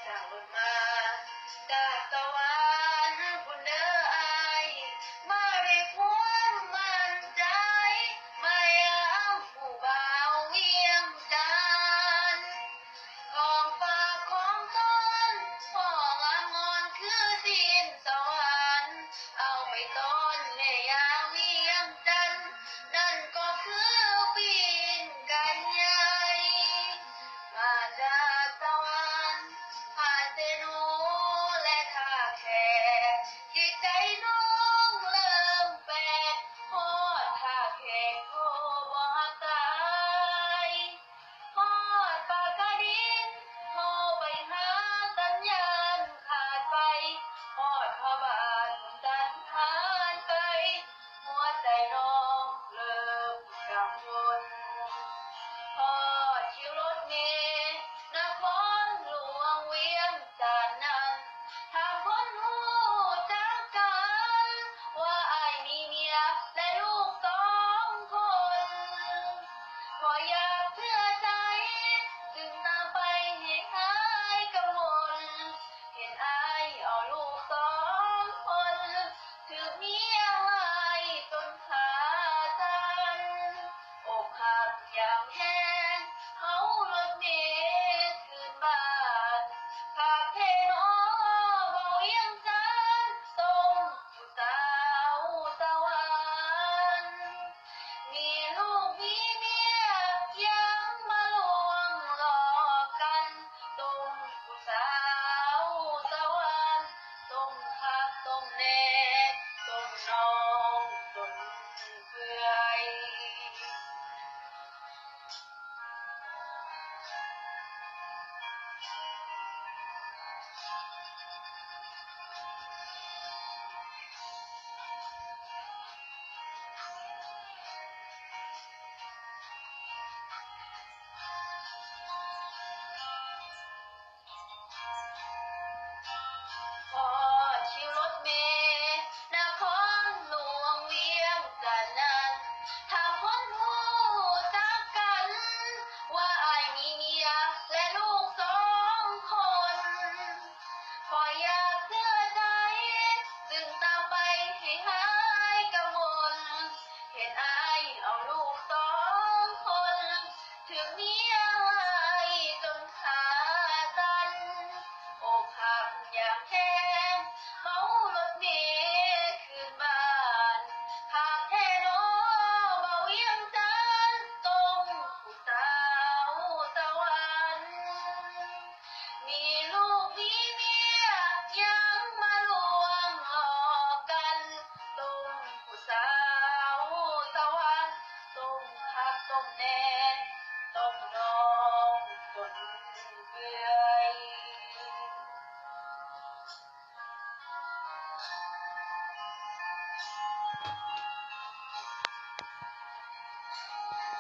สั่งรถมาจากสวรรค์คุณเด้ออายมาได้ความมั่นใจมายังผู้บ่าวเวียงจันทน์ของฝากของต้นพ่องามงอนคือดินสวรรค์เอาไปต้นในยามเวียงจันทน์นั่นก็คือปีนกันใหญ่มาจากสวรรค์ผ่านเซโนและท่าแขกจิตใจน้องเริ่มแปลกพอดท่าแขกโทรบ่ฮับสายพอดปากกาดินโทรไปหาสัญญาณขาดไปพอดพระบาทสันทานไปหัวใจน้องเริ่มกังวลพอชิวรถเมล์นครหลวงเวียงจันทน์นั้นทางคนหูจักกันว่าอายมีเมียและลูก2 คนพออยากเชื่อใจจึงตามไปให้หายกังวลเห็นอายเอาลูก2 คนถือเมียไว้จนขาสั่นอกหักอย่างแห้งเขารถเมล์คืนบ้านหากเทน้อเบาเวียงจันทน์ทรงผู้สาวสวรรค์มีลูกมีเมียยังมาลวงหลอกกันตรงผู้สาวสวรรค์ตรงคักตรงแน่ตรงน้องจนเปื่อยพอชิวรถเมล์นครหลวงเวียงจันทน์นั้นทางคนหูจักกันว่าอายมีเมียและลูก2 คนพออยากเชื่อใจจึงตามไปให้หายกังวลเห็นอายเอาลูก2 คนถือเมียไว้จนขาสั่นอกหักอย่างแห้งเมารถเมล์คืนบ้านหากแท้น้อเบาเวียงจันทน์ตรงผู้สาวสวรรค์มีลูกมีเมียยังมาลวงหลอกกันตรงผู้สาวสวรรค์ตรงคักตรงแน่ตรงน้องจนเปื่อย